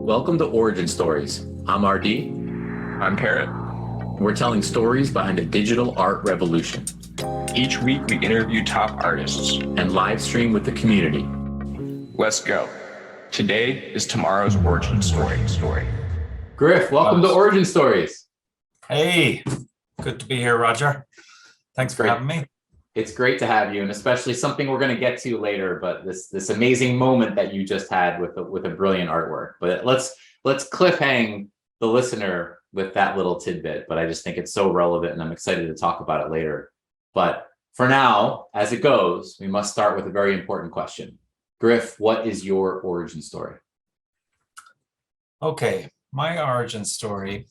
Welcome to Origin Stories. I'm RD. I'm Parrot. We're telling stories behind the digital art revolution Each week we interview top artists. and live stream with the community. Let's go. Today is tomorrow's origin story. Griff, welcome to Origin Stories. Hey, good to be here, Roger. Thanks for having me. It's great to have you, and especially something we're going to get to later. But this amazing moment that you just had with a brilliant artwork. But let's cliffhang the listener with that little tidbit. But I just think it's so relevant, and I'm excited to talk about it later. But for now, as it goes, we must start with a very important question. Griff, what is your origin story? Okay, my origin story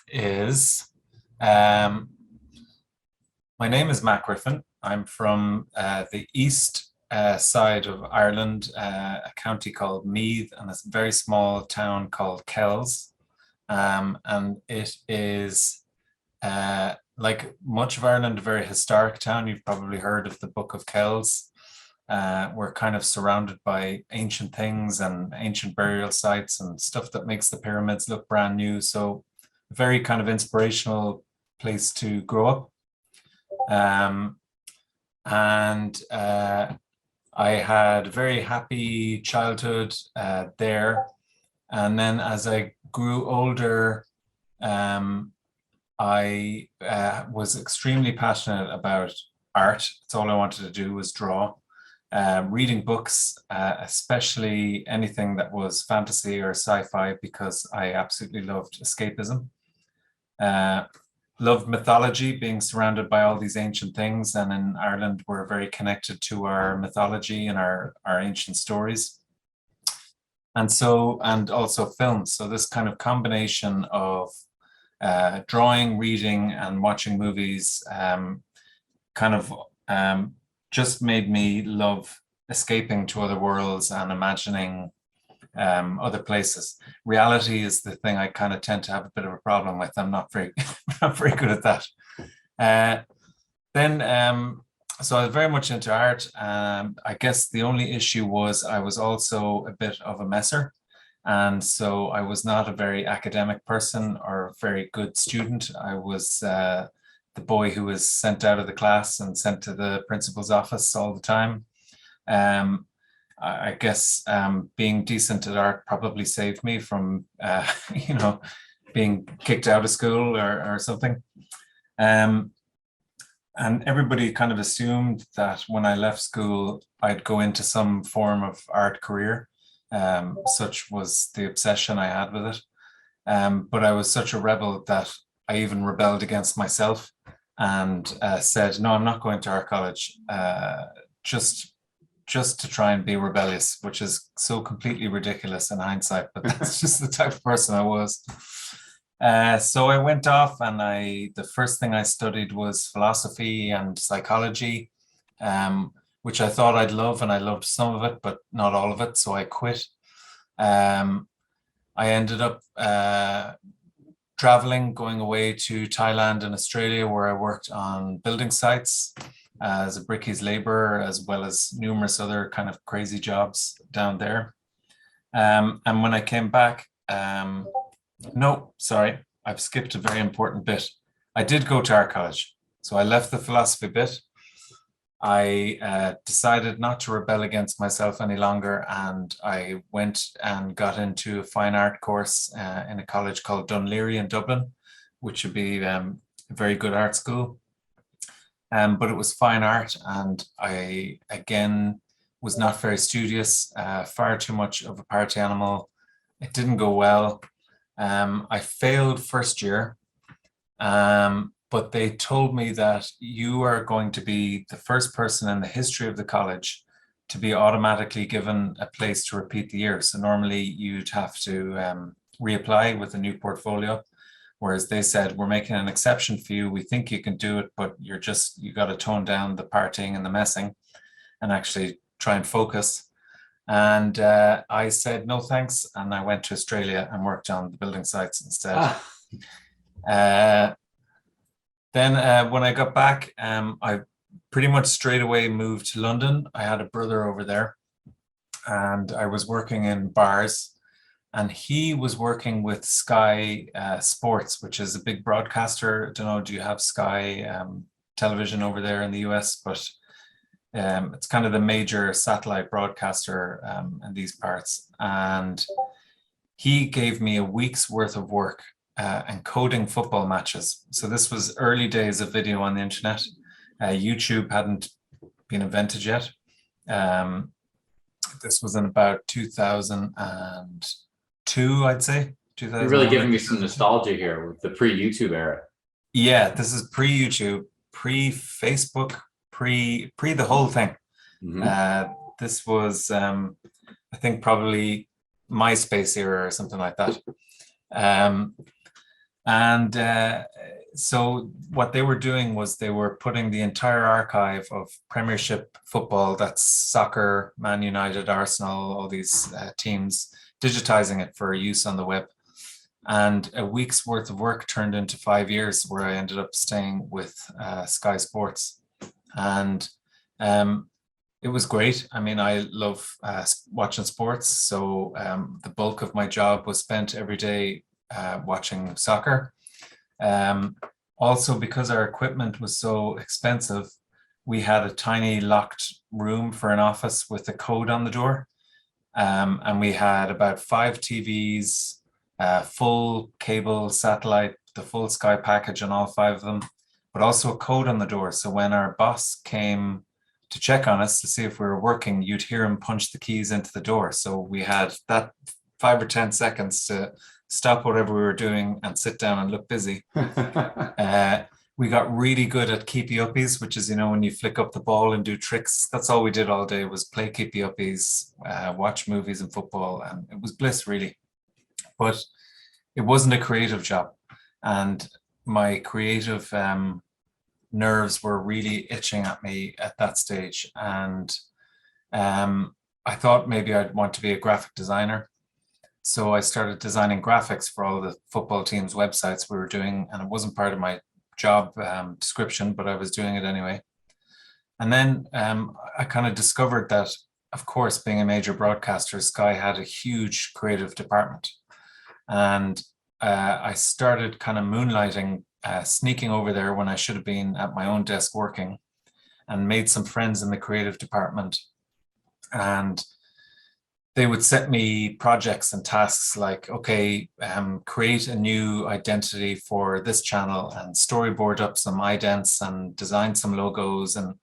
is my name is Matt Griffin. I'm from the east side of Ireland, a county called Meath, and a very small town called Kells. And it is, like much of Ireland, a very historic town. You've probably heard of the Book of Kells. We're kind of surrounded by ancient things and ancient burial sites and stuff that makes the pyramids look brand new. So a very kind of inspirational place to grow up. I had a very happy childhood there. And then as I grew older, I was extremely passionate about art. That's all I wanted to do was draw. Reading books, especially anything that was fantasy or sci-fi, because I absolutely loved escapism. Loved mythology, being surrounded by all these ancient things, and in Ireland we're very connected to our mythology and our ancient stories. And also films. So this kind of combination of drawing, reading, and watching movies just made me love escaping to other worlds and imagining other places. Reality is the thing I kind of tend to have a bit of a problem with. I'm not very, not very good at that. So I was very much into art. I guess the only issue was I was also a bit of a messer. And so I was not a very academic person or a very good student. I was the boy who was sent out of the class and sent to the principal's office all the time. I guess being decent at art probably saved me from, being kicked out of school or something. And everybody kind of assumed that when I left school, I'd go into some form of art career. Such was the obsession I had with it. But I was such a rebel that I even rebelled against myself and said, no, I'm not going to art college. Just to try and be rebellious, which is so completely ridiculous in hindsight, but that's just the type of person I was. So I went off and the first thing I studied was philosophy and psychology, which I thought I'd love, and I loved some of it, but not all of it, so I quit. I ended up traveling, going away to Thailand and Australia, where I worked on building sites as a brickies laborer, as well as numerous other kind of crazy jobs down there. And when I came back, no, sorry, I've skipped a very important bit. I did go to art college. So I left the philosophy bit. I decided not to rebel against myself any longer, and I went and got into a fine art course in a college called Dunleary in Dublin, which would be a very good art school. But it was fine art, and I, again, was not very studious, far too much of a party animal. It didn't go well. I failed first year, but they told me that you are going to be the first person in the history of the college to be automatically given a place to repeat the year. So normally you'd have to reapply with a new portfolio. Whereas they said, we're making an exception for you. We think you can do it, but you got to tone down the partying and the messing and actually try and focus. And I said, no, thanks. And I went to Australia and worked on the building sites instead. Then when I got back, I pretty much straight away moved to London. I had a brother over there and I was working in bars. and he was working with Sky Sports, which is a big broadcaster. I don't know, do you have Sky television over there in the US? But it's kind of the major satellite broadcaster in these parts. And he gave me a week's worth of work encoding football matches. So this was early days of video on the internet. YouTube hadn't been invented yet. This was in about 2002, I'd say. You're really giving me some nostalgia here with the pre-YouTube era. Yeah, this is pre-YouTube, pre-Facebook, pre the whole thing. This was, I think, probably MySpace era or something like that. So what they were doing was they were putting the entire archive of Premiership football, that's soccer, Man United, Arsenal, all these teams, digitizing it for use on the web. And a week's worth of work turned into 5 years, where I ended up staying with Sky Sports. And it was great. I mean, I love watching sports. So the bulk of my job was spent every day watching soccer. Also, because our equipment was so expensive, we had a tiny locked room for an office with a code on the door. And we had about 5 TVs, full cable, satellite, the full Sky package on all 5 of them, but also a code on the door. So when our boss came to check on us to see if we were working, you'd hear him punch the keys into the door. So we had that 5 or 10 seconds to stop whatever we were doing and sit down and look busy. We got really good at keepy uppies, which is, you know, when you flick up the ball and do tricks. That's all we did all day, was play keepy uppies, watch movies and football, and it was bliss, really. But it wasn't a creative job, and my creative nerves were really itching at me at that stage. And I thought maybe I'd want to be a graphic designer. So I started designing graphics for all the football teams' websites we were doing, and it wasn't part of my job description, but I was doing it anyway. And then I kind of discovered that, of course, being a major broadcaster, Sky had a huge creative department. And I started kind of moonlighting, sneaking over there when I should have been at my own desk working, and made some friends in the creative department. And they would set me projects and tasks like, okay, create a new identity for this channel and storyboard up some idents and design some logos, and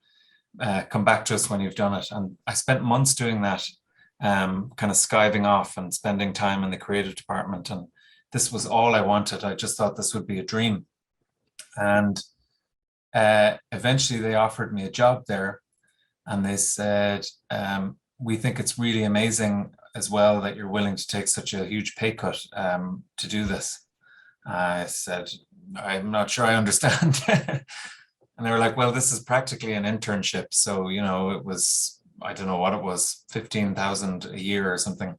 come back to us when you've done it. And I spent months doing that, kind of skiving off and spending time in the creative department. And this was all I wanted. I just thought this would be a dream. And eventually they offered me a job there, and they said, we think it's really amazing as well that you're willing to take such a huge pay cut to do this. I said, I'm not sure I understand. And they were like, well, this is practically an internship. So, you know, it was, I don't know what it was, 15,000 a year or something.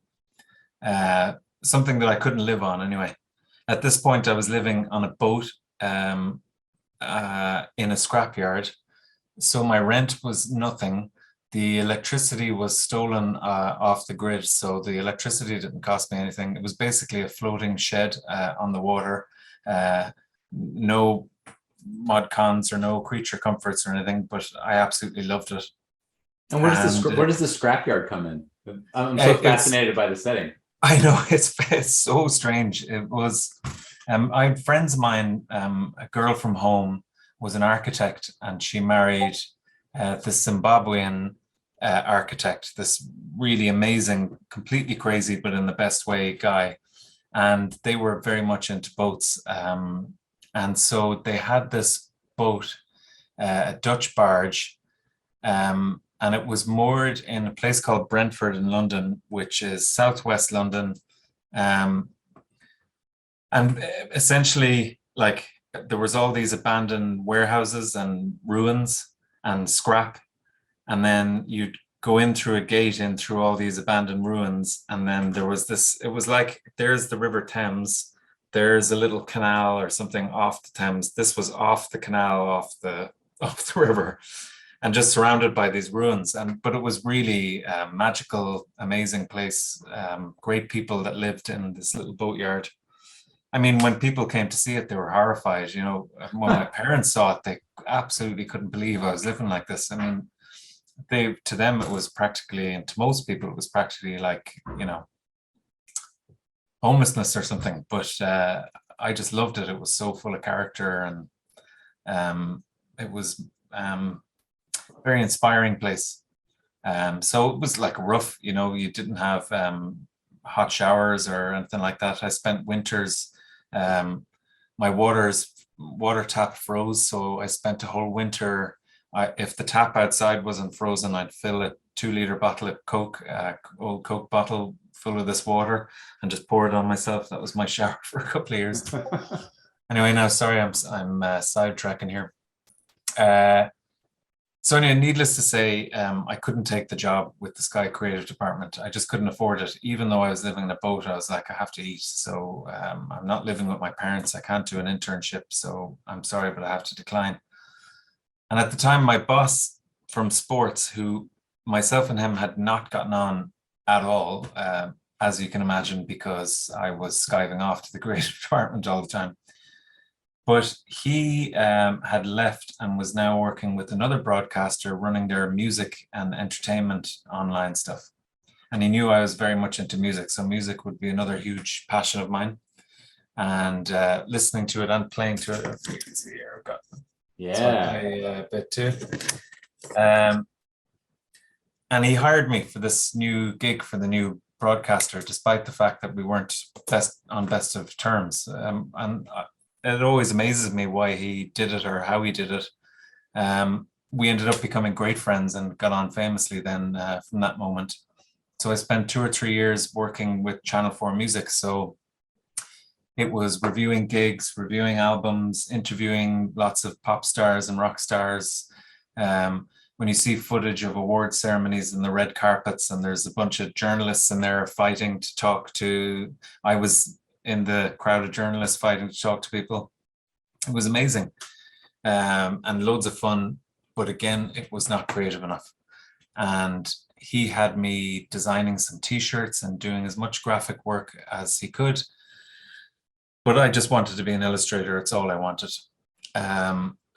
Something that I couldn't live on anyway. At this point, I was living on a boat in a scrapyard. So my rent was nothing. The electricity was stolen off the grid, so the electricity didn't cost me anything. It was basically a floating shed on the water. No mod cons or no creature comforts or anything, but I absolutely loved it. And where does the scrapyard come in? I'm so fascinated by the setting. I know, it's so strange. It was, I had friends of mine, a girl from home was an architect, and she married this Zimbabwean architect, this really amazing, completely crazy, but in the best way guy. And they were very much into boats. And so they had this boat, a Dutch barge, and it was moored in a place called Brentford in London, which is southwest London. And essentially, like, there was all these abandoned warehouses and ruins and scrap. And then you'd go in through a gate in through all these abandoned ruins. And then there was this, it was like, there's the River Thames, there's a little canal or something off the Thames. This was off the canal, off the river. and just surrounded by these ruins. But it was really a magical, amazing place. Great people that lived in this little boatyard. I mean, when people came to see it, they were horrified. You know, when my parents saw it, they absolutely couldn't believe I was living like this. I mean, to them it was practically, and to most people it was practically like, you know, homelessness or something. But I just loved it. It was so full of character, and it was very inspiring place. So it was like rough, you know, you didn't have hot showers or anything like that. I spent winters, my water tap froze, so I spent a whole winter. If the tap outside wasn't frozen, I'd fill a 2-liter bottle of Coke, old Coke bottle full of this water, and just pour it on myself. That was my shower for a couple of years. Anyway, now sorry, I'm sidetracking here. So anyway, needless to say, I couldn't take the job with the Sky Creative Department. I just couldn't afford it. Even though I was living in a boat, I was like, I have to eat. So I'm not living with my parents. I can't do an internship. So I'm sorry, but I have to decline. And at the time, my boss from sports, who myself and him had not gotten on at all, as you can imagine, because I was skiving off to the creative department all the time. But he had left and was now working with another broadcaster running their music and entertainment online stuff. And he knew I was very much into music. So music would be another huge passion of mine. And listening to it and playing to it, as you can see here, I've got so I play a bit too. And he hired me for this new gig for the new broadcaster, despite the fact that we weren't on best of terms. And it always amazes me why he did it or how he did it. We ended up becoming great friends and got on famously then from that moment. So I spent 2 or 3 years working with Channel 4 Music. So it was reviewing gigs, reviewing albums, interviewing lots of pop stars and rock stars. When you see footage of award ceremonies and the red carpets, and there's a bunch of journalists in there fighting to talk to, I was in the crowd of journalists fighting to talk to people. It was amazing and loads of fun, but again, it was not creative enough. And he had me designing some t-shirts and doing as much graphic work as he could. But I just wanted to be an illustrator. It's all I wanted.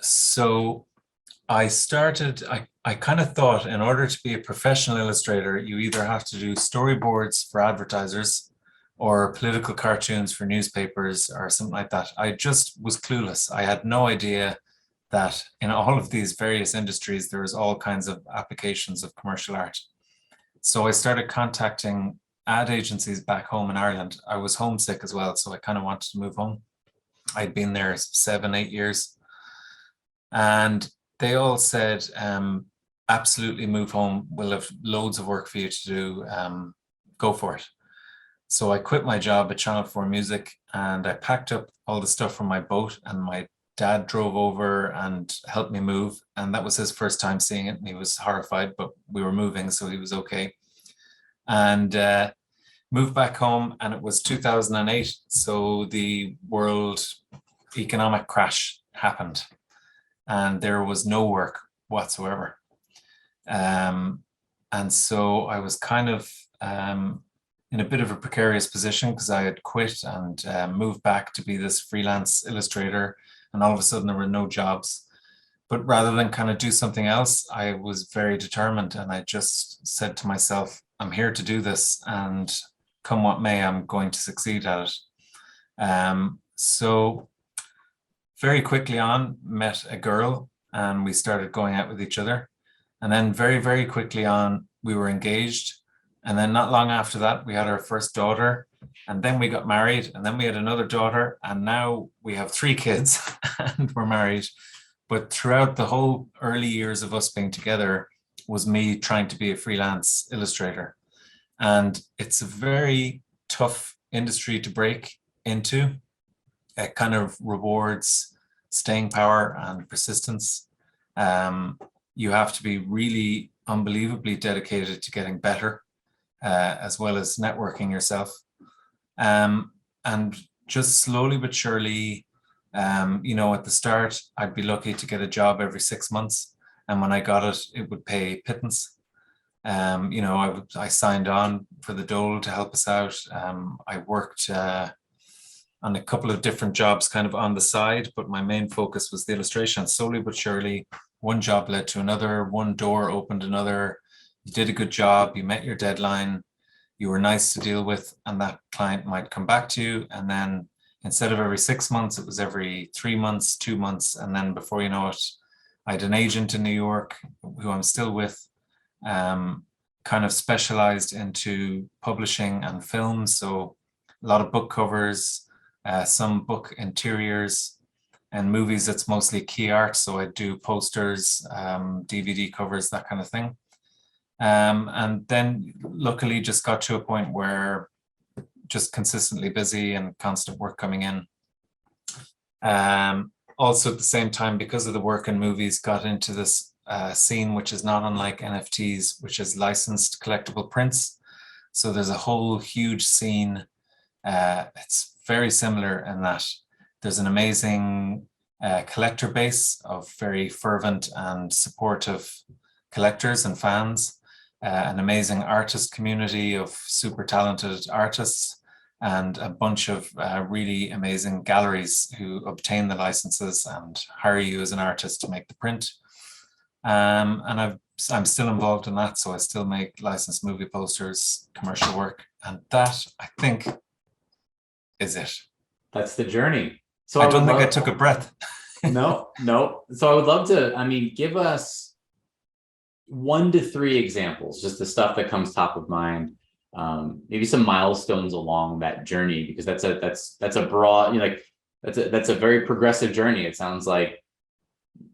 So I started, I kind of thought in order to be a professional illustrator, you either have to do storyboards for advertisers or political cartoons for newspapers or something like that. I just was clueless. I had no idea that in all of these various industries, there was all kinds of applications of commercial art. So I started contacting ad agencies back home in Ireland. I was homesick as well, so I kind of wanted to move home. I'd been there 7, 8 years. And they all said, absolutely move home. We'll have loads of work for you to do. Go for it. So I quit my job at Channel 4 Music and I packed up all the stuff from my boat, and my dad drove over and helped me move. And that was his first time seeing it. And he was horrified, but we were moving, so he was okay. And moved back home, and it was 2008. So the world economic crash happened and there was no work whatsoever. And so I was kind of in a bit of a precarious position because I had quit and moved back to be this freelance illustrator, and all of a sudden there were no jobs. But rather than kind of do something else, I was very determined, and I just said to myself, I'm here to do this, and come what may, I'm going to succeed at it. So very quickly on, met a girl and we started going out with each other. And then very, very quickly on, we were engaged. And then not long after that, we had our first daughter, and then we got married, and then we had another daughter, and now we have 3 kids and we're married. But throughout the whole early years of us being together was me trying to be a freelance illustrator. And it's a very tough industry to break into. It kind of rewards staying power and persistence. You have to be really unbelievably dedicated to getting better, as well as networking yourself. And just slowly but surely, at the start, I'd be lucky to get a job every 6 months. And when I got it, it would pay pittance. I signed on for the dole to help us out. I worked on a couple of different jobs kind of on the side, but my main focus was the illustration. Slowly but surely, one job led to another, one door opened another. You did a good job, you met your deadline, you were nice to deal with, and that client might come back to you. And then instead of every 6 months, it was every 3 months, 2 months. And then before you know it, I had an agent in New York who I'm still with, kind of specialized into publishing and films. So a lot of book covers, some book interiors, and movies. It's mostly key art. So I do posters, DVD covers, that kind of thing. And then luckily just got to a point where just consistently busy and constant work coming in. Also at the same time, because of the work in movies, got into this scene, which is not unlike NFTs, which is licensed collectible prints. So there's a whole huge scene. It's very similar in that there's an amazing collector base of very fervent and supportive collectors and fans, an amazing artist community of super talented artists, and a bunch of really amazing galleries who obtain the licenses and hire you as an artist to make the print. And I'm still involved in that, so I still make licensed movie posters, commercial work, and that, I think, is it. That's the journey. So I don't think I took a breath. No. So I would love to, give us 1 to 3 examples, just the stuff that comes top of mind. Maybe some milestones along that journey, because that's a broad, that's a very progressive journey. It sounds like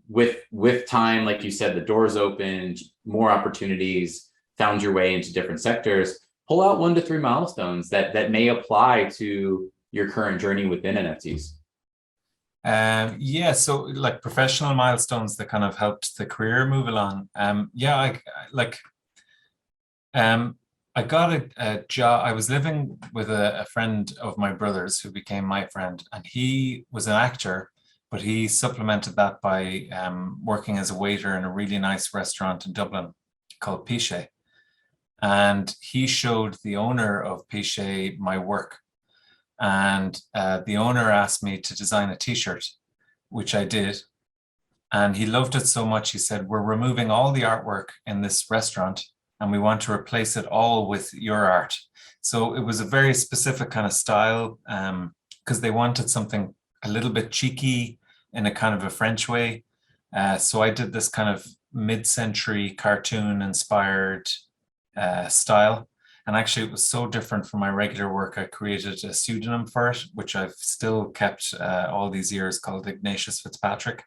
with time, like you said, the doors opened, more opportunities, found your way into different sectors. Pull out 1 to 3 milestones that may apply to your current journey within NFTs. So like professional milestones that kind of helped the career move along. I got a job. I was living with a friend of my brother's who became my friend, and he was an actor, but he supplemented that by working as a waiter in a really nice restaurant in Dublin called Pichet. And he showed the owner of Pichet my work. And the owner asked me to design a t-shirt, which I did. And he loved it so much, he said, we're removing all the artwork in this restaurant and we want to replace it all with your art. So it was a very specific kind of style, because they wanted something a little bit cheeky in a kind of a French way. So I did this kind of mid-century cartoon inspired style. And actually, it was so different from my regular work, I created a pseudonym for it, which I've still kept all these years, called Ignatius Fitzpatrick,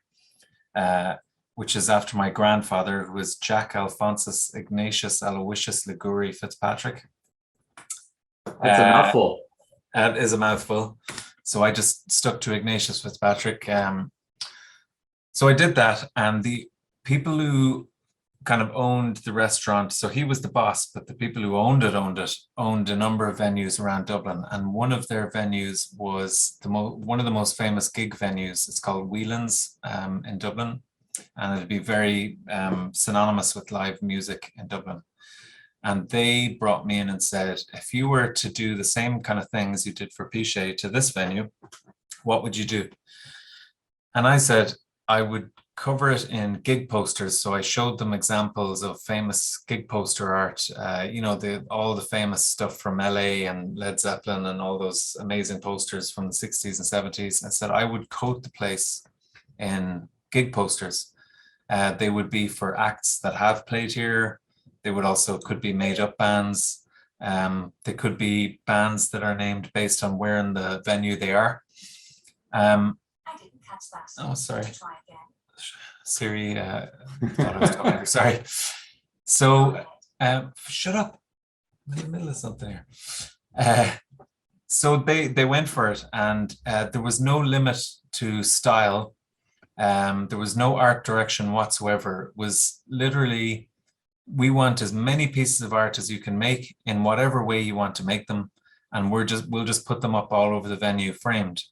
which is after my grandfather, who was Jack Alphonsus Ignatius Aloysius Liguri Fitzpatrick. That's a mouthful. That is a mouthful. So I just stuck to Ignatius Fitzpatrick. So I did that, and the people who kind of owned the restaurant, so he was the boss, but the people who owned a number of venues around Dublin, and one of their venues was one of the most famous gig venues. It's called Whelan's in Dublin, and it'd be very synonymous with live music in Dublin. And they brought me in and said, if you were to do the same kind of things you did for Pichet to this venue, what would you do? And I said, I would cover it in gig posters. So I showed them examples of famous gig poster art, all the famous stuff from LA and Led Zeppelin and all those amazing posters from the 60s and 70s. I said I would coat the place in gig posters. They would be for acts that have played here. They would also could be made up bands. They could be bands that are named based on where in the venue they are. I didn't catch that. Oh, sorry. Try again. Siri thought I was talking to her. Sorry. So shut up. I'm in the middle of something here. So they went for it, and there was no limit to style. There was no art direction whatsoever. It was literally, we want as many pieces of art as you can make in whatever way you want to make them, and we'll just put them up all over the venue framed.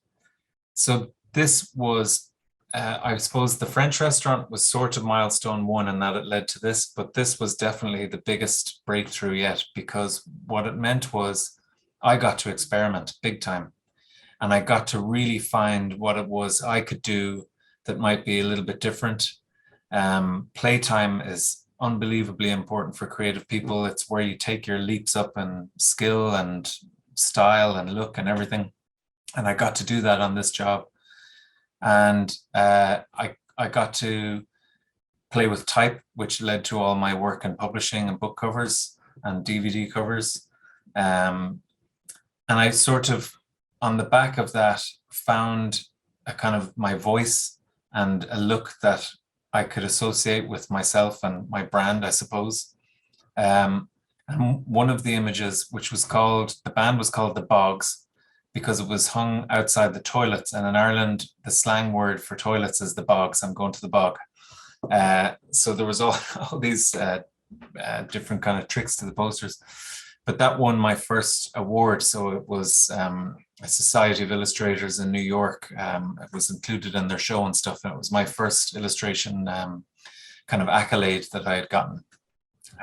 So this was I suppose the French restaurant was sort of milestone one, and that it led to this, but this was definitely the biggest breakthrough yet, because what it meant was I got to experiment big time, and I got to really find what it was I could do that might be a little bit different. Playtime is unbelievably important for creative people. It's where you take your leaps up in skill and style and look and everything. And I got to do that on this job. And I got to play with type, which led to all my work in publishing and book covers and DVD covers. And I sort of, on the back of that, found a kind of my voice and a look that I could associate with myself and my brand, I suppose. And one of the images, which was called, the band was called The Bogs, because it was hung outside the toilets. And in Ireland, the slang word for toilets is the bogs. I'm going to the bog. So there was all these different kind of tricks to the posters. But that won my first award. So it was a Society of Illustrators in New York. It was included in their show and stuff. And it was my first illustration kind of accolade that I had gotten.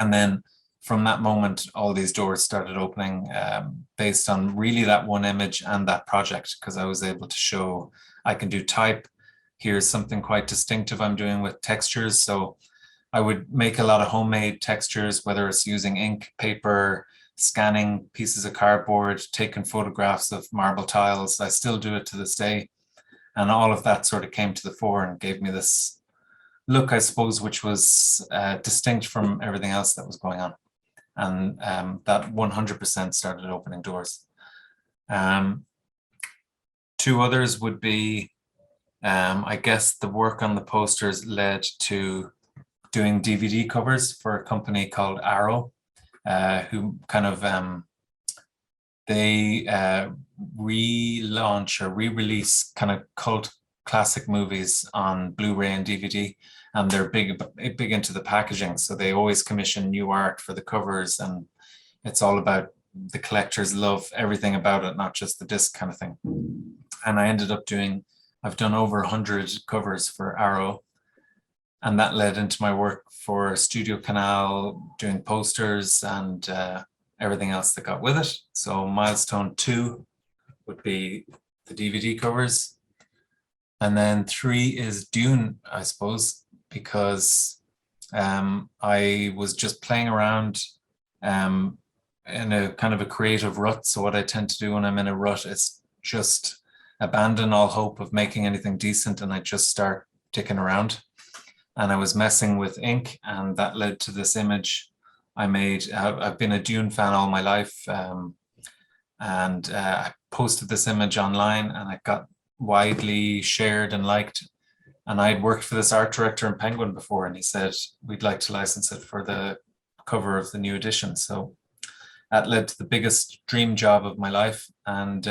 And then from that moment, all these doors started opening based on really that one image and that project, because I was able to show I can do type. Here's something quite distinctive I'm doing with textures. So I would make a lot of homemade textures, whether it's using ink, paper, scanning pieces of cardboard, taking photographs of marble tiles. I still do it to this day. And all of that sort of came to the fore and gave me this look, I suppose, which was distinct from everything else that was going on. And that 100% started opening doors. Two others would be, I guess the work on the posters led to doing DVD covers for a company called Arrow, who kind of, they relaunch or re-release kind of cult classic movies on Blu-ray and DVD. And they're big into the packaging. So they always commission new art for the covers, and it's all about the collectors love everything about it, not just the disc kind of thing. And I ended up I've done over 100 covers for Arrow. And that led into my work for Studio Canal, doing posters and everything else that got with it. So milestone 2 would be the DVD covers. And then 3 is Dune, I suppose, because I was just playing around in a kind of a creative rut. So what I tend to do when I'm in a rut is just abandon all hope of making anything decent, and I just start dicking around. And I was messing with ink, and that led to this image I made. I've been a Dune fan all my life, and I posted this image online, and it got widely shared and liked. And I had worked for this art director in Penguin before, and he said, we'd like to license it for the cover of the new edition. So that led to the biggest dream job of my life. And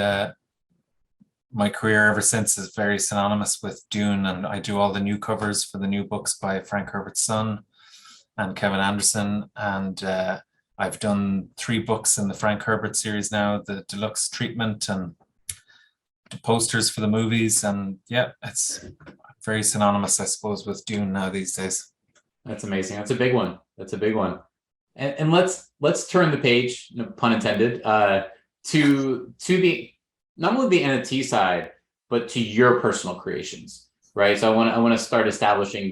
my career ever since is very synonymous with Dune, and I do all the new covers for the new books by Frank Herbert's son and Kevin Anderson. And I've done 3 books in the Frank Herbert series now, the deluxe treatment and the posters for the movies. And yeah, it's very synonymous, I suppose, with Dune now these days. That's amazing. That's a big one. That's a big one. And let's turn the page, no pun intended, to the not only the NFT side, but to your personal creations, right? So I want to start establishing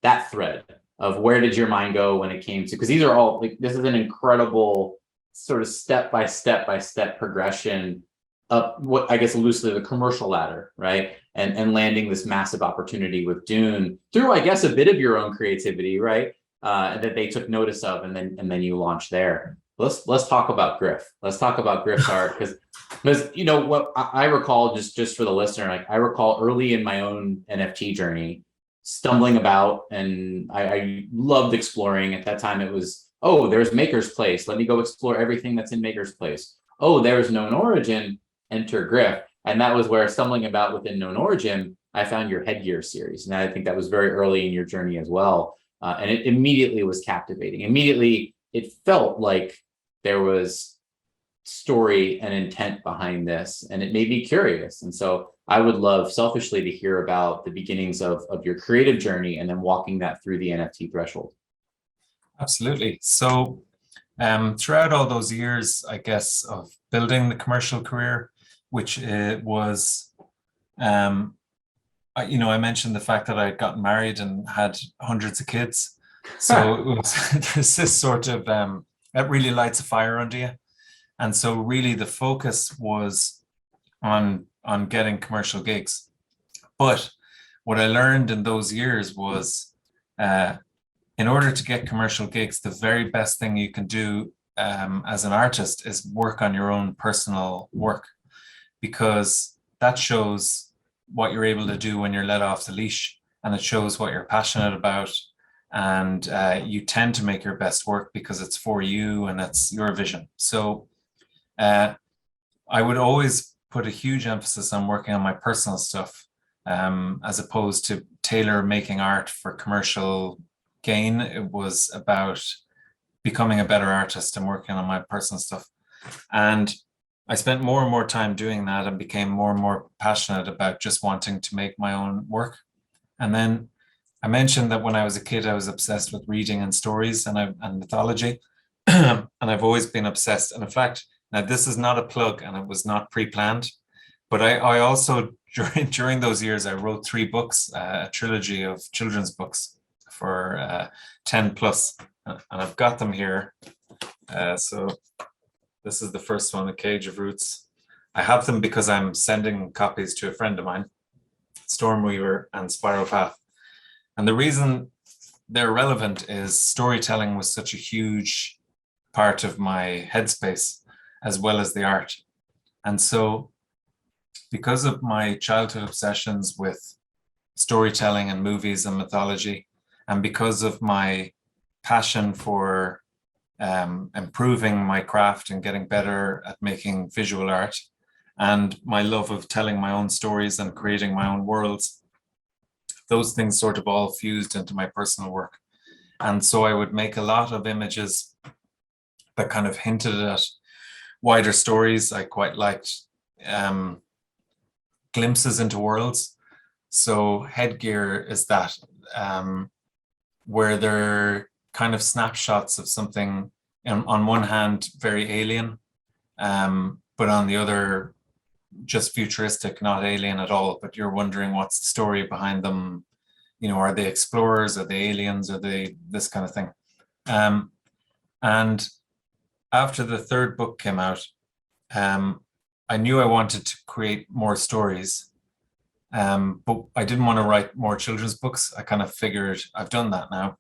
that thread of where did your mind go when it came to, because these are all like, this is an incredible sort of step by step progression up what I guess loosely the commercial ladder, right? And landing this massive opportunity with Dune through, I guess, a bit of your own creativity, right? That they took notice of, and then you launched there. Let's talk about GRIFF. Let's talk about GRIFF's art, because you know what I recall, just for the listener, like I recall early in my own NFT journey, stumbling about, and I loved exploring. At that time, it was, oh, there's Maker's Place. Let me go explore everything that's in Maker's Place. Oh, there's Known Origin. Enter GRIFF. And that was where, stumbling about within Known Origin, I found your Headgear series. And I think that was very early in your journey as well. And it immediately was captivating. Immediately, it felt like there was story and intent behind this, and it made me curious. And so I would love selfishly to hear about the beginnings of your creative journey and then walking that through the NFT threshold. Absolutely. So throughout all those years, I guess, of building the commercial career, which was, I mentioned the fact that I had gotten married and had hundreds of kids. So it was there's this sort of that really lights a fire under you. And so really the focus was on getting commercial gigs. But what I learned in those years was in order to get commercial gigs, the very best thing you can do as an artist is work on your own personal work, because that shows what you're able to do when you're let off the leash, and it shows what you're passionate about. And you tend to make your best work because it's for you and it's your vision. So I would always put a huge emphasis on working on my personal stuff as opposed to tailor making art for commercial gain. It was about becoming a better artist and working on my personal stuff. And I spent more and more time doing that and became more and more passionate about just wanting to make my own work. And then I mentioned that when I was a kid, I was obsessed with reading and stories and mythology. And I've always been obsessed. And in fact, now this is not a plug and it was not pre-planned, but I also, during those years, I wrote 3 books, a trilogy of children's books for 10 plus, and I've got them here. So this is the first one, A Cage of Roots. I have them because I'm sending copies to a friend of mine, Stormweaver and Spiral Path. And the reason they're relevant is storytelling was such a huge part of my headspace, as well as the art. And so because of my childhood obsessions with storytelling and movies and mythology, and because of my passion for improving my craft and getting better at making visual art, and my love of telling my own stories and creating my own worlds, those things sort of all fused into my personal work. And so I would make a lot of images that kind of hinted at wider stories. I quite liked glimpses into worlds. So headgear is that, where they're kind of snapshots of something, on one hand, very alien, but on the other, just futuristic, not alien at all, but you're wondering what's the story behind them. Are they explorers? Are they aliens? Are they this kind of thing? And after the 3rd book came out, I knew I wanted to create more stories, but I didn't want to write more children's books. I kind of figured I've done that now.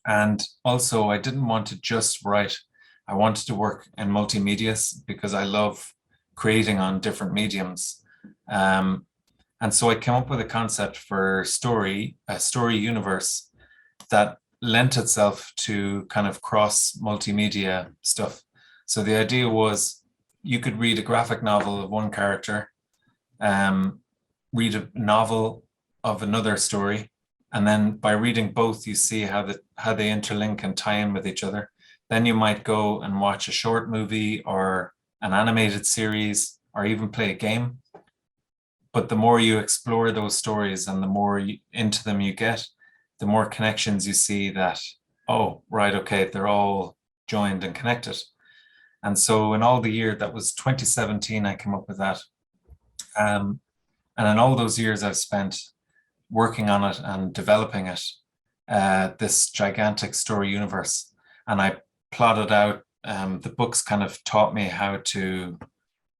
And also I didn't want to just write. I wanted to work in multimedia because I love creating on different mediums. And so I came up with a concept for a story universe that lent itself to kind of cross multimedia stuff. So the idea was you could read a graphic novel of one character, read a novel of another story, and then by reading both, you see how they interlink and tie in with each other. Then you might go and watch a short movie or an animated series or even play a game. But the more you explore those stories and the more into them you get, the more connections you see that, oh, right, okay, they're all joined and connected. And so in all the year, that was 2017, I came up with that. And in all those years I've spent working on it and developing it, this gigantic story universe. And I plotted out, the books kind of taught me how to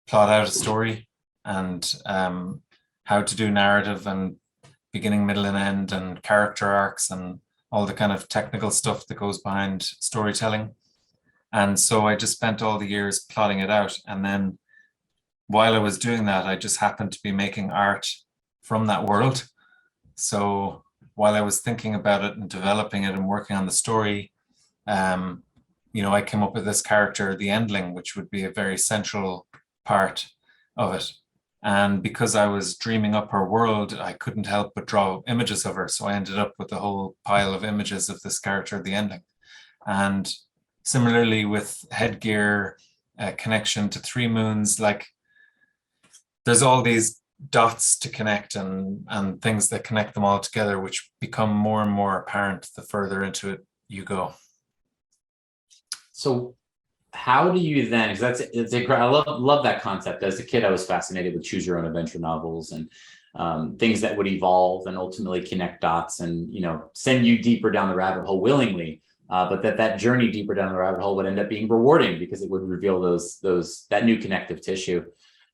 plot out a story and how to do narrative and beginning, middle, and end, and character arcs, and all the kind of technical stuff that goes behind storytelling. And so I just spent all the years plotting it out. And then while I was doing that, I just happened to be making art from that world. So while I was thinking about it and developing it and working on the story, I came up with this character, the Endling, which would be a very central part of it. And because I was dreaming up her world, I couldn't help but draw images of her. So I ended up with a whole pile of images of this character, the Endling. And similarly with headgear, connection to 3 moons. Like there's all these dots to connect and things that connect them all together, which become more and more apparent the further into it you go. So how do you then, because I love that concept. As a kid, I was fascinated with choose your own adventure novels and things that would evolve and ultimately connect dots and, you know, send you deeper down the rabbit hole willingly. But that journey deeper down the rabbit hole would end up being rewarding because it would reveal that new connective tissue.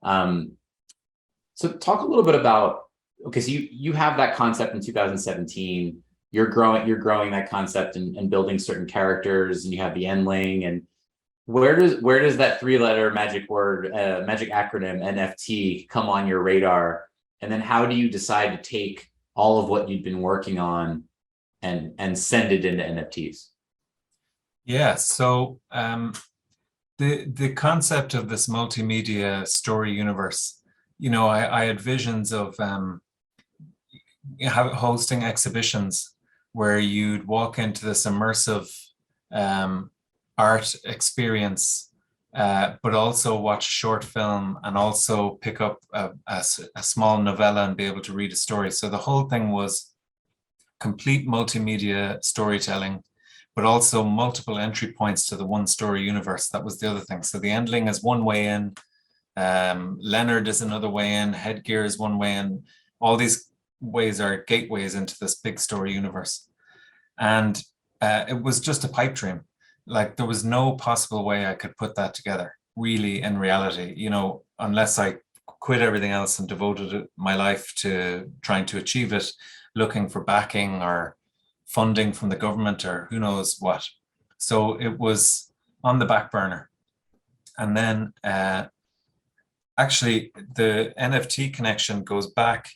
So talk a little bit about, okay, so you have that concept in 2017. You're growing that concept and building certain characters, and you have the Endling. And where does that 3-letter magic acronym NFT come on your radar? And then how do you decide to take all of what you've been working on and send it into NFTs? Yeah, so the concept of this multimedia story universe, you know, I had visions of hosting exhibitions where you'd walk into this immersive art experience, but also watch a short film and also pick up a small novella and be able to read a story. So the whole thing was complete multimedia storytelling, but also multiple entry points to the one story universe. That was the other thing. So the Endling is one way in, Leonard is another way in, Headgear is one way in. All these ways are gateways into this big story universe. And it was just a pipe dream. Like there was no possible way I could put that together really in reality, you know, unless I quit everything else and devoted my life to trying to achieve it, looking for backing or funding from the government or who knows what. So it was on the back burner. And then actually the NFT connection goes back.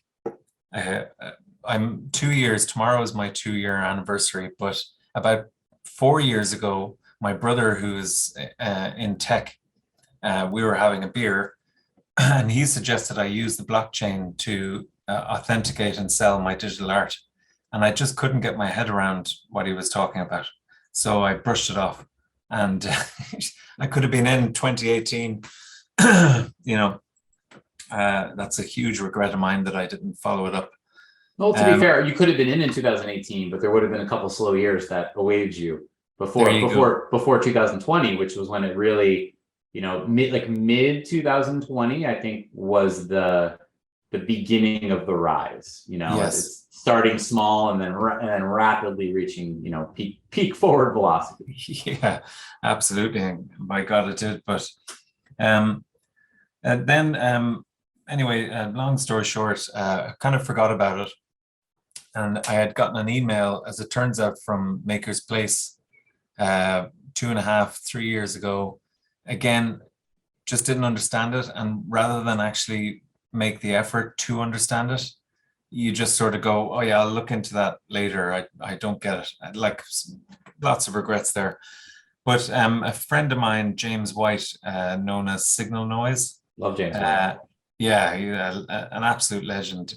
I'm 2 years, tomorrow is my 2-year anniversary, but about 4 years ago, my brother who's in tech, we were having a beer and he suggested I use the blockchain to authenticate and sell my digital art. And I just couldn't get my head around what he was talking about. So I brushed it off and I could have been in 2018, you know, that's a huge regret of mine that I didn't follow it up. Well, to be fair, you could have been in 2018, but there would have been a couple slow years that awaited you before 2020, which was when it really, you know, mid 2020, I think was the beginning of the rise. You know, Yes. It's starting small and then rapidly reaching, you know, peak forward velocity. Yeah, absolutely. And by God, it did. But then anyway, long story short, I kind of forgot about it. And I had gotten an email, as it turns out, from Maker's Place 2.5, 3 years ago. Again, just didn't understand it. And rather than actually make the effort to understand it, you just sort of go, oh yeah, I'll look into that later. I don't get it. Like lots of regrets there. But a friend of mine, James White, known as Signal Noise. Love James White. Yeah, an absolute legend.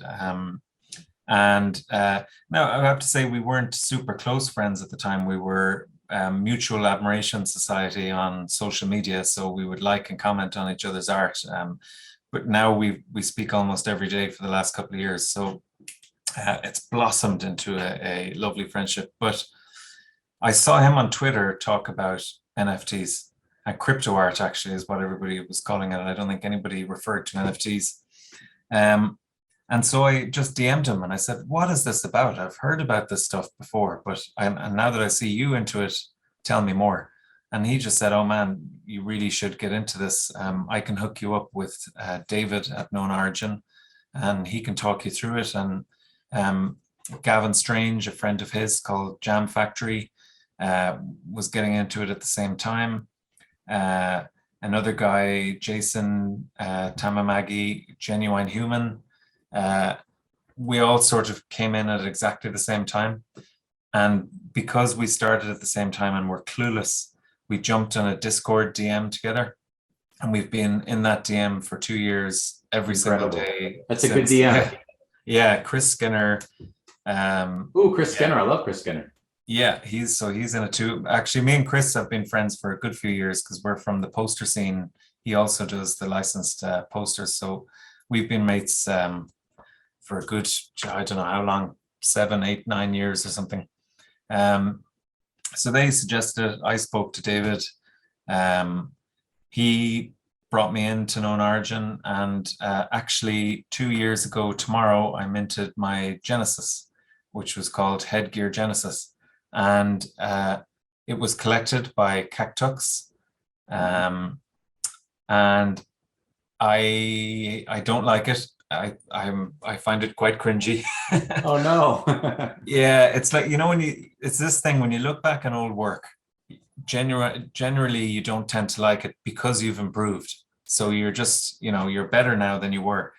And now I have to say we weren't super close friends at the time. We were mutual admiration society on social media, so we would like and comment on each other's art. But now we speak almost every day for the last couple of years, so it's blossomed into a lovely friendship. But I saw him on Twitter talk about NFTs, and crypto art actually is what everybody was calling it. I don't think anybody referred to NFTs. And so I just DM'd him and I said, what is this about? I've heard about this stuff before, but and now that I see you into it, tell me more. And he just said, oh man, you really should get into this. I can hook you up with David at Known Origin and he can talk you through it. And Gavin Strange, a friend of his called Jam Factory, was getting into it at the same time. Another guy, Jason Tamamagi, Genuine Human, we all sort of came in at exactly the same time. And because we started at the same time and were clueless, we jumped on a Discord DM together. And we've been in that DM for 2 years, every single day. That's a good DM. Yeah, Chris Skinner. Chris Skinner. I love Chris Skinner. Yeah, he's in it too. Actually, me and Chris have been friends for a good few years because we're from the poster scene. He also does the licensed posters, so we've been mates for a good, I don't know how long, 7, 8, 9 years or something. Um, so they suggested. I spoke to David. Um, he brought me into Known Origin, and actually 2 years ago tomorrow I minted my Genesis, which was called Headgear Genesis, and it was collected by Cactux, um, and I don't like it. I find it quite cringy. Oh no. Yeah, it's like, when it's this thing when you look back on old work, generally you don't tend to like it because you've improved. So you're just, you're better now than you were.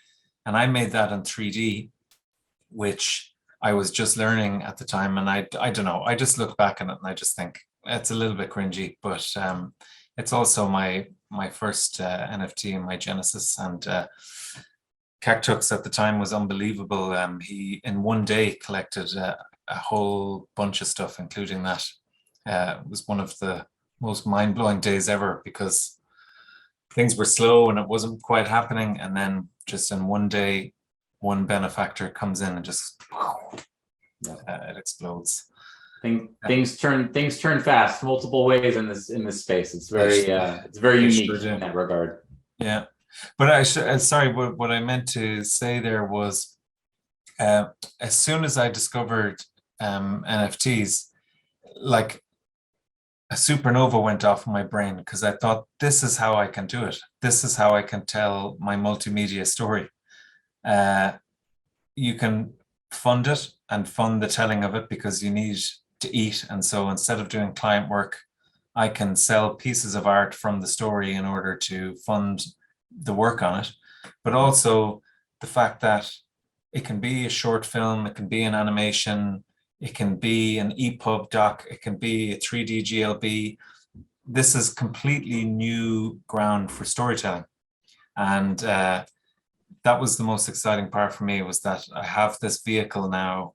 And I made that in 3D, which I was just learning at the time. And I don't know, I just look back on it and I just think it's a little bit cringy, but it's also my first NFT in my Genesis. And Cactux at the time was unbelievable. He in one day collected a whole bunch of stuff, including that. It was one of the most mind-blowing days ever because things were slow and it wasn't quite happening. And then just in one day, one benefactor comes in and just it explodes. Things turn fast multiple ways in this space. It's very unique in that regard. Yeah, but sorry, what I meant to say there was as soon as I discovered NFTs, like a supernova went off in my brain because I thought, this is how I can do it. This is how I can tell my multimedia story. You can fund it and fund the telling of it because you need to eat. And so instead of doing client work, I can sell pieces of art from the story in order to fund the work on it. But also the fact that it can be a short film, it can be an animation, it can be an EPUB doc, it can be a 3D GLB. This is completely new ground for storytelling. And that was the most exciting part for me, was that I have this vehicle now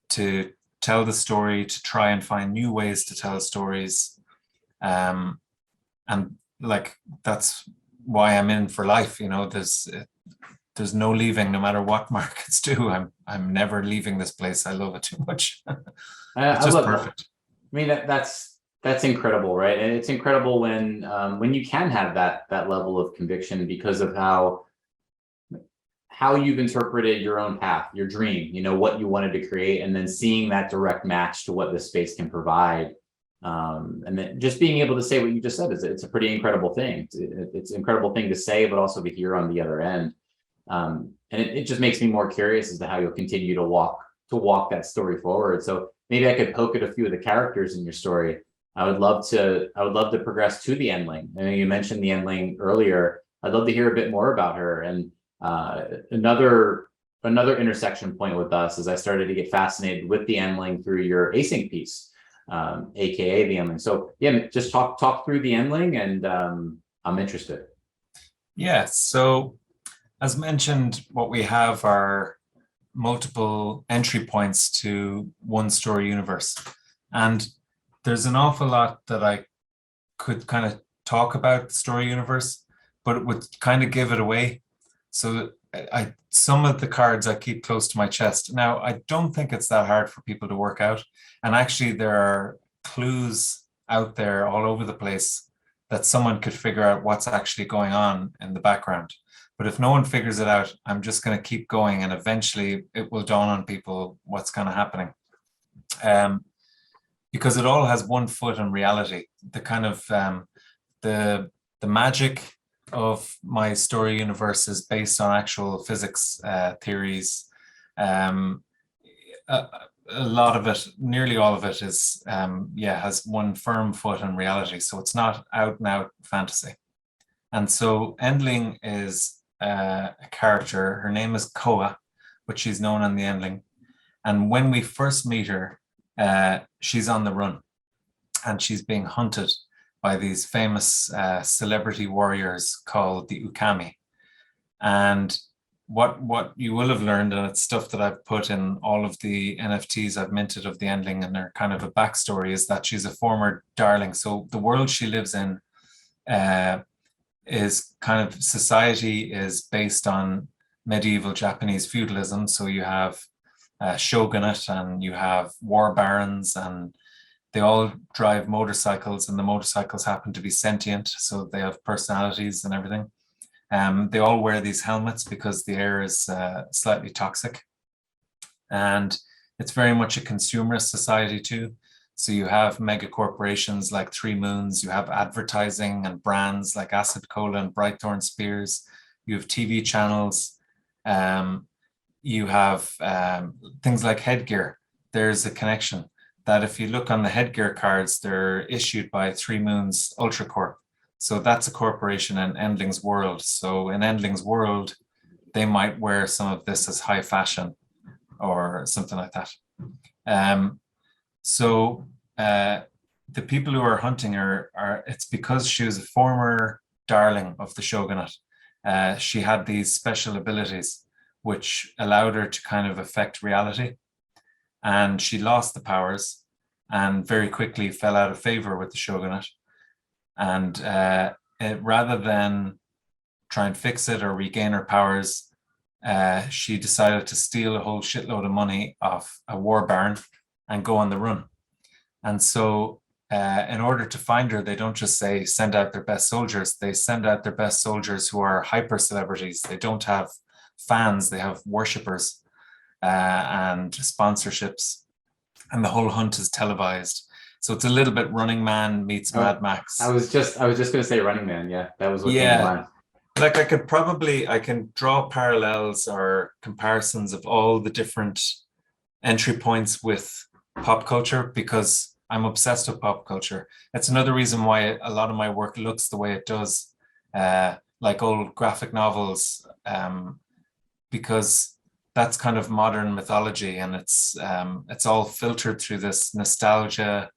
to tell the story, to try and find new ways to tell stories. And like, that's why I'm in for life. There's no leaving, no matter what markets do. I'm never leaving this place. I love it too much. It's just perfect. That. I mean, that's incredible, right? And it's incredible when you can have that level of conviction because of how you've interpreted your own path, your dream, what you wanted to create, and then seeing that direct match to what this space can provide. And then just being able to say what you just said it's a pretty incredible thing. It's an incredible thing to say, but also to hear on the other end. And it just makes me more curious as to how you'll continue to walk that story forward. So maybe I could poke at a few of the characters in your story. I would love to progress to the Endling. I know you mentioned the Endling earlier. I'd love to hear a bit more about her. And another intersection point with us is I started to get fascinated with the Endling through your async piece, aka the Endling. So yeah, just talk through the Endling, and I'm interested. Yeah, so as mentioned, what we have are multiple entry points to one story universe. And there's an awful lot that I could kind of talk about the story universe, but it would kind of give it away. So some of the cards I keep close to my chest. Now, I don't think it's that hard for people to work out. And actually, there are clues out there all over the place that someone could figure out what's actually going on in the background. But if no one figures it out, I'm just going to keep going, and eventually it will dawn on people what's kind of happening. Because it all has one foot in reality. The kind of the magic of my story universe is based on actual physics theories. A lot of it, nearly all of it, is has one firm foot in reality. So it's not out and out fantasy. And so Endling is a character. Her name is Koa, but she's known on the Endling. And when we first meet her, she's on the run, and she's being hunted by these famous celebrity warriors called the Ukami. And what you will have learned, and it's stuff that I've put in all of the NFTs I've minted of the Endling, and they're kind of a backstory, is that she's a former darling. So the world she lives in is kind of, society is based on medieval Japanese feudalism. So you have shogunate, and you have war barons, and they all drive motorcycles, and the motorcycles happen to be sentient, so they have personalities and everything. They all wear these helmets because the air is slightly toxic. And it's very much a consumerist society too. So you have mega corporations like Three Moons, you have advertising and brands like Acid Cola and Brighthorn Spears, you have TV channels, you have things like headgear. There's a connection that if you look on the headgear cards, they're issued by Three Moons Ultra Corp. So that's a corporation in Endling's world. So in Endling's world, they might wear some of this as high fashion or something like that. The people who are hunting her it's because she was a former darling of the shogunate. She had these special abilities which allowed her to kind of affect reality. And she lost the powers and very quickly fell out of favor with the shogunate. And rather than try and fix it or regain her powers, she decided to steal a whole shitload of money off a war baron and go on the run. And so in order to find her, they don't just say send out their best soldiers, they send out their best soldiers who are hyper celebrities. They don't have fans, they have worshippers and sponsorships, and the whole hunt is televised. So it's a little bit Running Man meets Mad Max. I was just going to say Running Man. Yeah, that was what came to mind. Like I can draw parallels or comparisons of all the different entry points with pop culture, because I'm obsessed with pop culture. It's another reason why a lot of my work looks the way it does, like old graphic novels, because that's kind of modern mythology, and it's all filtered through this nostalgia,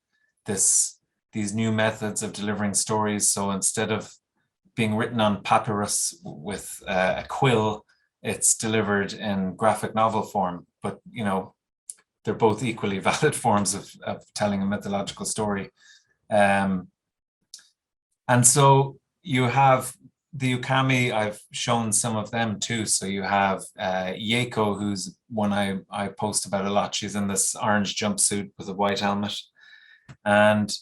these new methods of delivering stories. So instead of being written on papyrus with a quill, it's delivered in graphic novel form. But you know, they're both equally valid forms of telling a mythological story. And so you have the Ukami, I've shown some of them too. So you have Yeiko, who's one I post about a lot. She's in this orange jumpsuit with a white helmet. And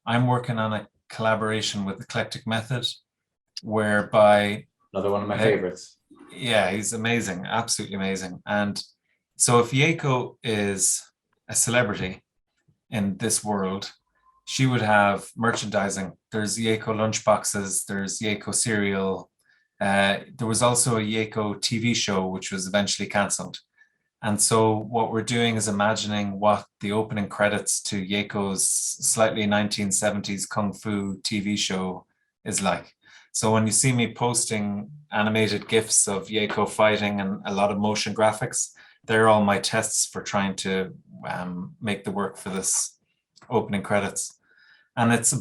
I'm working on a collaboration with Eclectic Method, whereby... Another one of my favorites. Yeah, he's amazing, absolutely amazing. And so if Yeiko is a celebrity in this world, she would have merchandising. There's Yeiko lunchboxes, there's Yeiko cereal. There was also a Yeiko TV show, which was eventually cancelled. And so what we're doing is imagining what the opening credits to Yeiko's slightly 1970s Kung Fu TV show is like. So when you see me posting animated GIFs of Yeiko fighting and a lot of motion graphics, they're all my tests for trying to make the work for this opening credits. And it's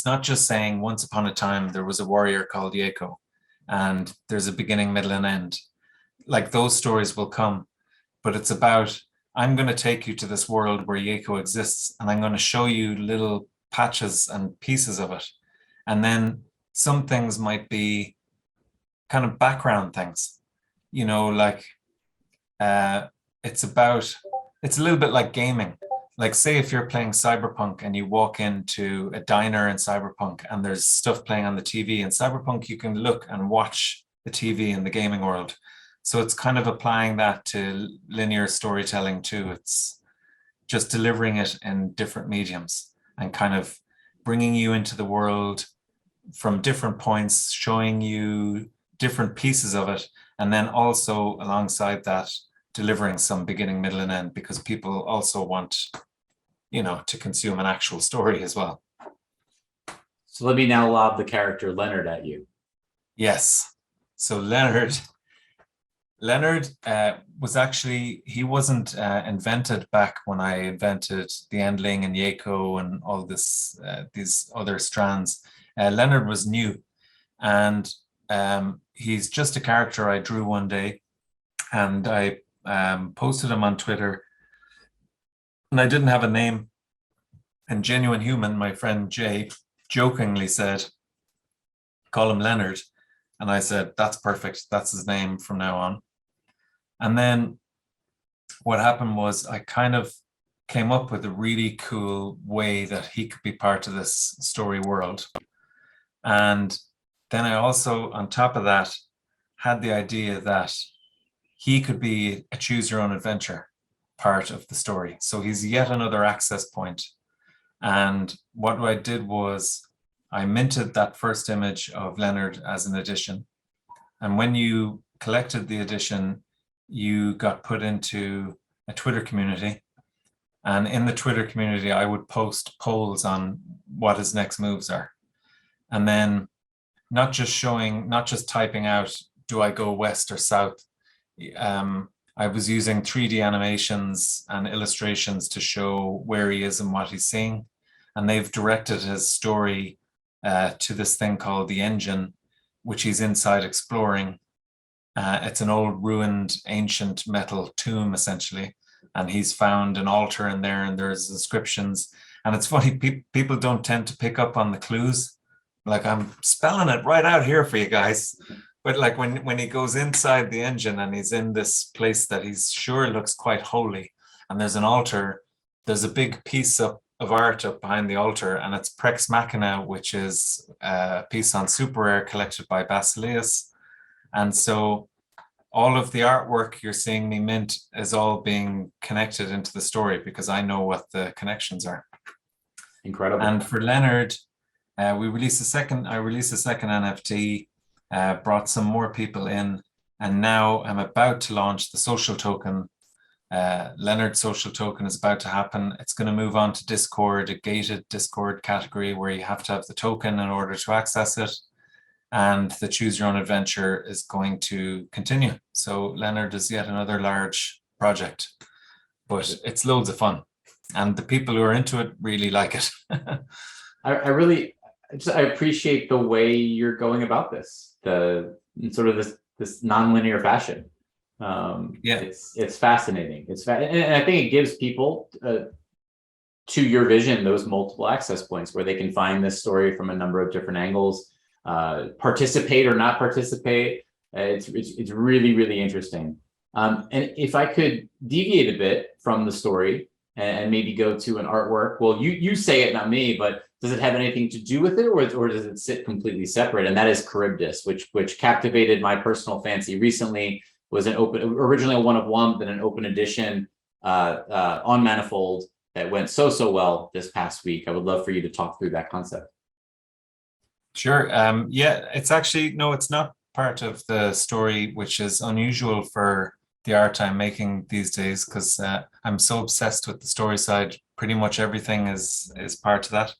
not just saying once upon a time there was a warrior called Yeiko and there's a beginning, middle, and end. Like those stories will come, but it's about, I'm going to take you to this world where Yeiko exists, and I'm going to show you little patches and pieces of it. And then some things might be kind of background things, you know, like it's a little bit like gaming. Like say if you're playing Cyberpunk and you walk into a diner in Cyberpunk and there's stuff playing on the TV. In Cyberpunk, you can look and watch the TV in the gaming world. So it's kind of applying that to linear storytelling too. It's just delivering it in different mediums and kind of bringing you into the world from different points, showing you different pieces of it, and then also alongside that, delivering some beginning, middle, and end, because people also want, you know, to consume an actual story as well. So let me now lob the character Leonard at you. Yes. So Leonard was actually, he wasn't invented back when I invented the Endling and Yeiko and all this, these other strands. Leonard was new. And He's just a character I drew one day, and I posted him on Twitter, and I didn't have a name. And Genuine Human, my friend Jay, jokingly said, call him Leonard. And I said, that's perfect. That's his name from now on. And then what happened was I kind of came up with a really cool way that he could be part of this story world. And then I also, on top of that, had the idea that he could be a choose your own adventure part of the story. So he's yet another access point. And what I did was I minted that first image of Leonard as an edition. And when you collected the edition, you got put into a Twitter community. And in the Twitter community, I would post polls on what his next moves are. And then not just typing out, do I go west or south? I was using 3D animations and illustrations to show where he is and what he's seeing. And they've directed his story to this thing called the Engine, which he's inside exploring. It's an old ruined ancient metal tomb, essentially. And he's found an altar in there, and there's inscriptions. And it's funny, people don't tend to pick up on the clues. Like, I'm spelling it right out here for you guys. But like when he goes inside the Engine and he's in this place that he's sure looks quite holy, and there's an altar, there's a big piece of art up behind the altar, and it's Prex Machina, which is a piece on Super Rare collected by Basileus. And so all of the artwork you're seeing me mint is all being connected into the story because I know what the connections are. Incredible. And for Leonard, I released a second NFT, brought some more people in, and now I'm about to launch the social token. Leonard social token is about to happen. It's going to move on to Discord, a gated Discord category where you have to have the token in order to access it. And the Choose Your Own Adventure is going to continue. So Leonard is yet another large project, but it's loads of fun. And the people who are into it really like it. I appreciate the way you're going about this, in sort of this non-linear fashion. It's fascinating. And I think it gives people to your vision those multiple access points where they can find this story from a number of different angles, participate or not participate. It's really, really interesting. And if I could deviate a bit from the story and maybe go to an artwork, well, you say it, not me, but does it have anything to do with it, or does it sit completely separate? And that is Charybdis, which captivated my personal fancy recently. Was originally a one of one, then an open edition on Manifold that went so well this past week. I would love for you to talk through that concept. Sure. Yeah, it's actually, no, it's not part of the story, which is unusual for the art I'm making these days, because I'm so obsessed with the story side. Pretty much everything is part of that.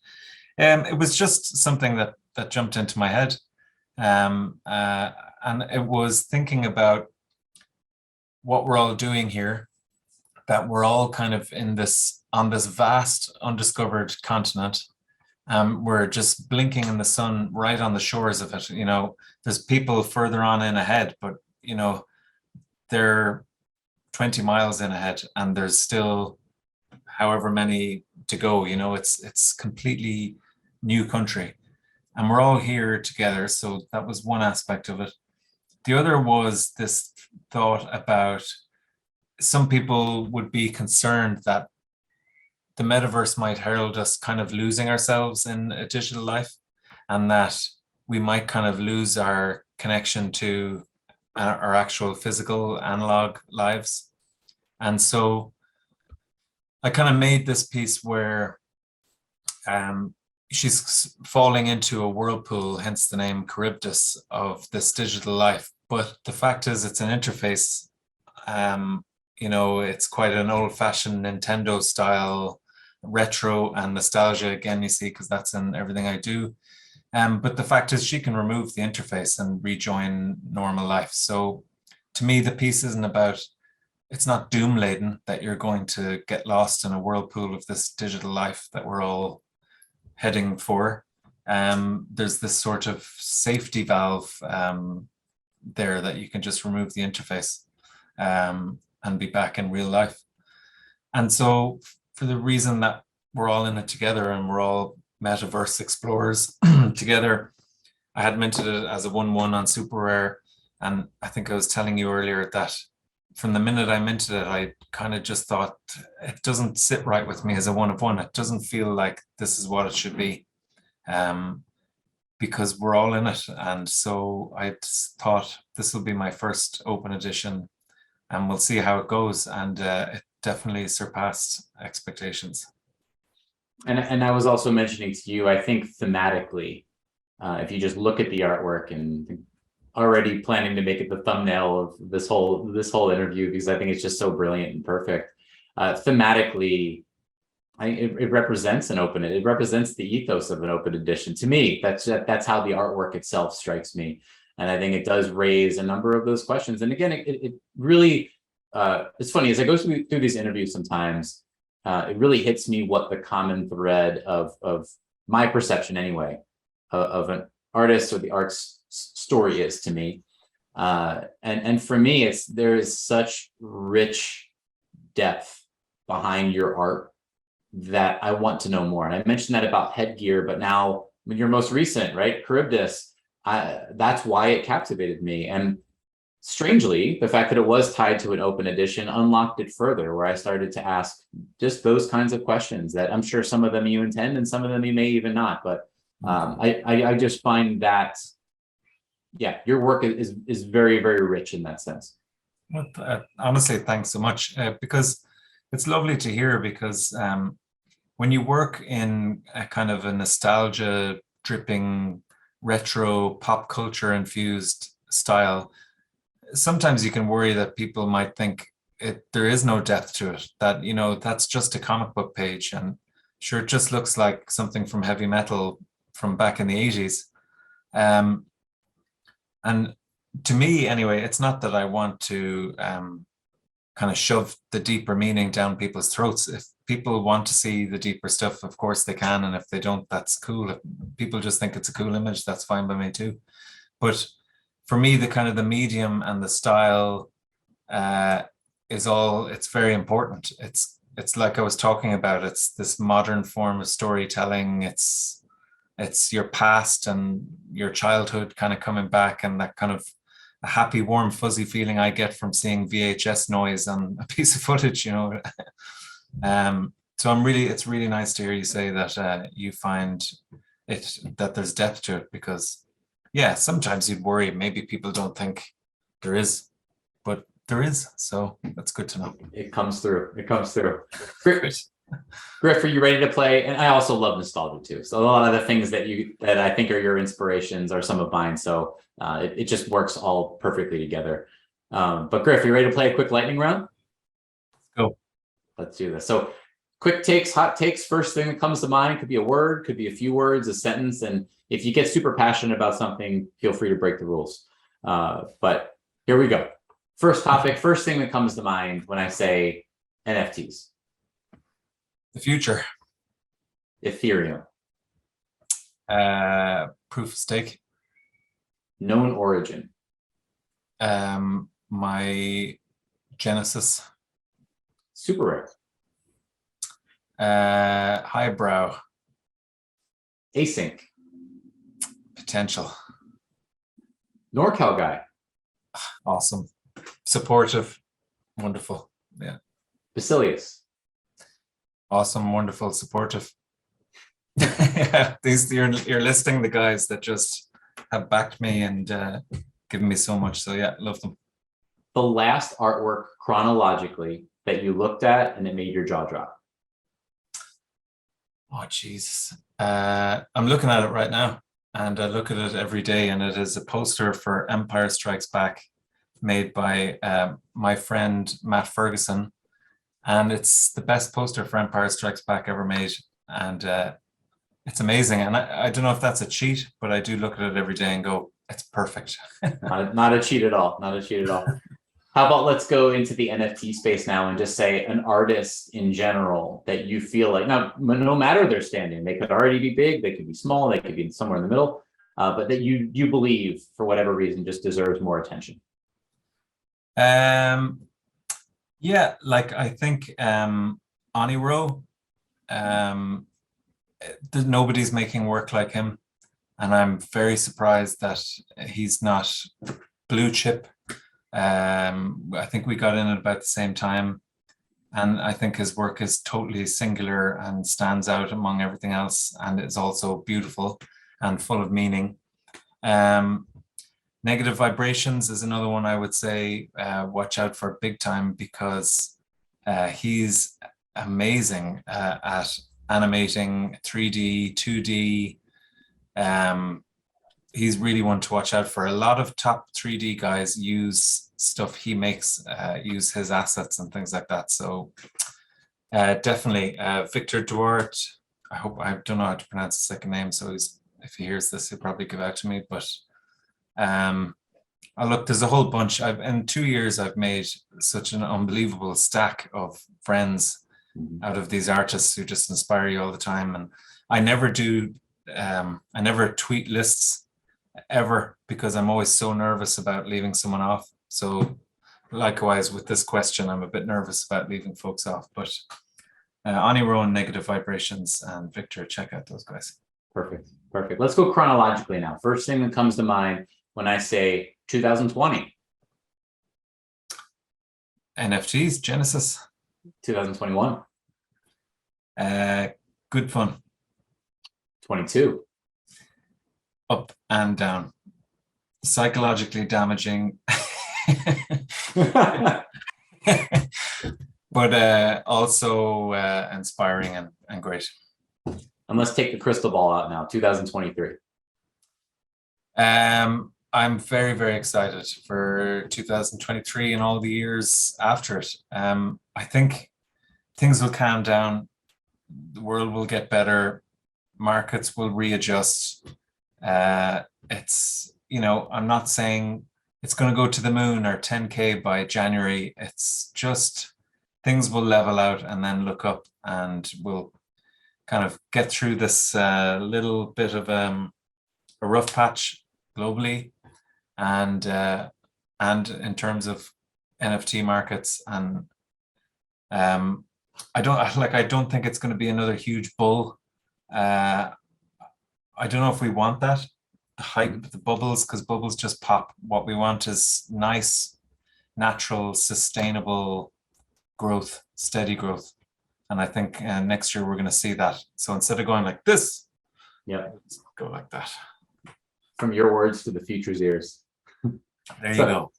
It was just something that jumped into my head. And it was thinking about what we're all doing here, that we're all kind of on this vast undiscovered continent. We're just blinking in the sun right on the shores of it. You know, there's people further on in ahead, but you know, they're 20 miles in ahead and there's still however many to go. You know, it's completely new country and we're all here together. So that was one aspect of it. The other was this thought about some people would be concerned that the metaverse might herald us kind of losing ourselves in a digital life, and that we might kind of lose our connection to our actual physical analog lives. And so I kind of made this piece where she's falling into a whirlpool, hence the name Charybdis, of this digital life. But the fact is it's an interface. You know, it's quite an old-fashioned Nintendo style, retro and nostalgia again, you see, because that's in everything I do. But the fact is she can remove the interface and rejoin normal life. So to me, the piece isn't about, it's not doom laden that you're going to get lost in a whirlpool of this digital life that we're all heading for. there's this sort of safety valve there that you can just remove the interface and be back in real life. And so for the reason that we're all in it together and we're all metaverse explorers together, I had minted it as a 1-1 on Super Rare. And I think I was telling you earlier that from the minute I minted it, I kind of just thought it doesn't sit right with me as a 1 of 1. It doesn't feel like this is what it should be, because we're all in it. And so I thought this will be my first open edition and we'll see how it goes. And it definitely surpassed expectations. And I was also mentioning to you, I think thematically, if you just look at the artwork, and already planning to make it the thumbnail of this whole interview, because I think it's just so brilliant and perfect. Thematically, it represents it represents the ethos of an open edition. To me, that's how the artwork itself strikes me. And I think it does raise a number of those questions. And again, it really, it's funny, as I go through these interviews sometimes, it really hits me what the common thread of my perception anyway, of an artist or the art's story is to me. And for me, there is such rich depth behind your art that I want to know more. And I mentioned that about headgear, but now your most recent, right, Charybdis, that's why it captivated me. And strangely, the fact that it was tied to an open edition unlocked it further, where I started to ask just those kinds of questions that I'm sure some of them you intend and some of them you may even not. But I just find that, yeah, your work is very, very rich in that sense. Well, honestly, thanks so much, because it's lovely to hear, because when you work in a kind of a nostalgia dripping, retro pop culture infused style, sometimes you can worry that people might think there is no depth to it, that, you know, that's just a comic book page, and sure, it just looks like something from heavy metal from back in the 80s. And to me, anyway, it's not that I want to kind of shove the deeper meaning down people's throats. If people want to see the deeper stuff, of course they can. And if they don't, that's cool. If people just think it's a cool image, that's fine by me too. But for me, the kind of the medium and the style it's very important. It's like I was talking about, it's this modern form of storytelling. It's your past and your childhood kind of coming back, and that kind of a happy, warm, fuzzy feeling I get from seeing VHS noise on a piece of footage, you know. So it's really nice to hear you say that you find that there's depth to it, because yeah, sometimes you'd worry maybe people don't think there is, but there is. So that's good to know. It comes through. Griff, are you ready to play? And I also love nostalgia too. So a lot of the things that I think are your inspirations are some of mine. So it just works all perfectly together. But Griff, you ready to play a quick lightning round? Let's go. Let's do this. So quick takes, hot takes, first thing that comes to mind. Could be a word, could be a few words, a sentence. And if you get super passionate about something, feel free to break the rules. But here we go. First topic, first thing that comes to mind when I say NFTs. The future. Ethereum. Proof of stake. Known origin. My Genesis. Super rare. Highbrow. Async. Potential. NorCal guy. Awesome. Supportive. Wonderful. Yeah. Basilius. Awesome, wonderful, supportive. Yeah, you're listing the guys that just have backed me and given me so much. So yeah, love them. The last artwork chronologically that you looked at and it made your jaw drop. Oh Jesus. I'm looking at it right now, and I look at it every day, and it is a poster for Empire Strikes Back made by my friend Matt Ferguson. And it's the best poster for Empire Strikes Back ever made. And it's amazing. And I don't know if that's a cheat, but I do look at it every day and go, it's perfect. Not a cheat at all. Not a cheat at all. How about let's go into the NFT space now and just say an artist in general that you feel like, now, no matter their standing, they could already be big, they could be small, they could be somewhere in the middle, but that you believe for whatever reason just deserves more attention. Yeah, like I think Oniro, nobody's making work like him, and I'm very surprised that he's not blue chip. I think we got in at about the same time, and I think his work is totally singular and stands out among everything else, and is also beautiful and full of meaning. Negative Vibrations is another one I would say watch out for big time, because he's amazing at animating 3D, 2D. He's really one to watch out for. A lot of top 3D guys use stuff he makes, use his assets and things like that. So definitely Victor Duarte. I don't know how to pronounce his second name, so if he hears this, he'll probably give out to me. But look, there's a whole bunch. In 2 years, I've made such an unbelievable stack of friends out of these artists who just inspire you all the time. And I never tweet lists ever, because I'm always so nervous about leaving someone off. So likewise with this question, I'm a bit nervous about leaving folks off. But Oniro, Negative Vibrations, and Victor, check out those guys. Perfect. Let's go chronologically now. First thing that comes to mind when I say 2020. NFTs, Genesis. 2021. Good fun. 22. Up and down. Psychologically damaging. But also inspiring and great. And let's take the crystal ball out now. 2023. I'm very, very excited for 2023 and all the years after it. I think things will calm down. The world will get better. Markets will readjust. It's, I'm not saying it's going to go to the moon or 10K by January. It's just things will level out and then look up, and we'll kind of get through this little bit of a rough patch globally, and in terms of NFT markets. And I don't think it's going to be another huge bull. I don't know if we want that, the hype, the bubbles, because bubbles just pop. What we want is nice, natural, sustainable growth, steady growth. And I think next year we're going to see that. So instead of going like this, let's go like that. From your words to the future's ears. There you go.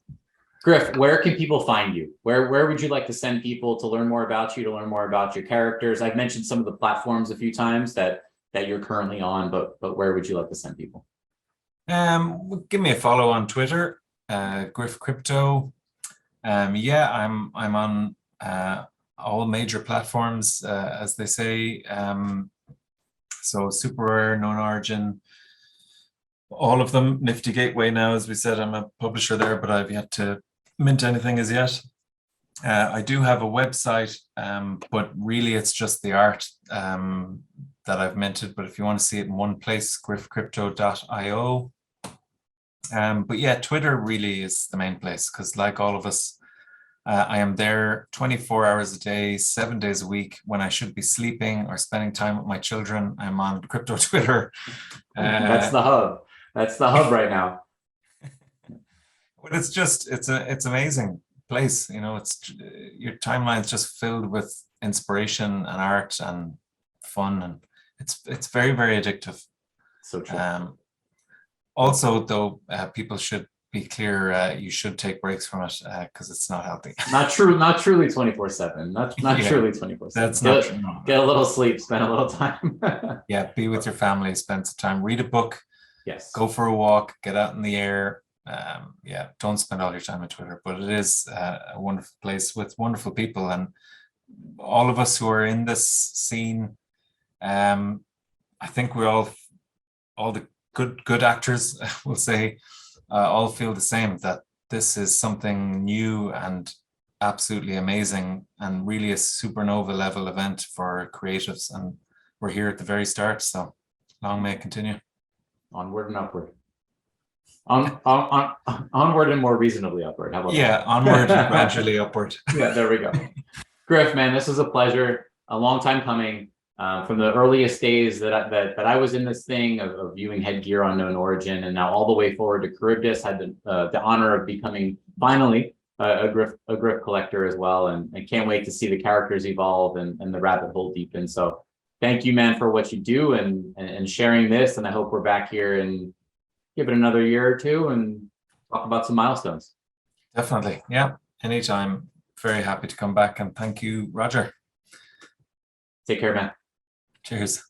Griff, where can people find you? Where would you like to send people to learn more about you, to learn more about your characters? I've mentioned some of the platforms a few times that you're currently on, but where would you like to send people? Give me a follow on Twitter, Griff Crypto. I'm on all major platforms, as they say. So Super Rare, Known Origin, all of them. Nifty Gateway now, as we said, I'm a publisher there, but I've yet to mint anything as yet. I do have a website, but really it's just the art that I've minted. But if you want to see it in one place, griffcrypto.io. But yeah, Twitter really is the main place, because like all of us, I am there 24 hours a day, 7 days a week. When I should be sleeping or spending time with my children, I'm on crypto Twitter. That's the hub. That's the hub right now. But it's amazing place. It's your timeline's just filled with inspiration and art and fun, and it's very, very addictive. So true. Also, though, people should be clear, you should take breaks from it, because it's not healthy. Not truly 24/7. Not truly 24/7. That's not true. Get a little sleep, spend a little time. Yeah, be with your family, spend some time, read a book. Yes. Go for a walk, get out in the air. Don't spend all your time on Twitter, but it is a wonderful place with wonderful people, and all of us who are in this scene, I think we're all the good actors, will say, all feel the same, that this is something new and absolutely amazing, and really a supernova level event for creatives. And we're here at the very start, so long may it continue. Onward and upward. Onward and more reasonably upward. How about Yeah, onward and gradually upward. Yeah, there we go. Griff, man, this is a pleasure. A long time coming. From the earliest days that I was in this thing of viewing headgear on Known Origin, and now all the way forward to Charybdis, had the honor of becoming finally a Griff collector as well, and can't wait to see the characters evolve and the rabbit hole deepen. So thank you, man, for what you do and sharing this. And I hope we're back here and give it another year or two and talk about some milestones. Definitely. Yeah. Anytime. Very happy to come back, and thank you, Roger. Take care, man. Cheers.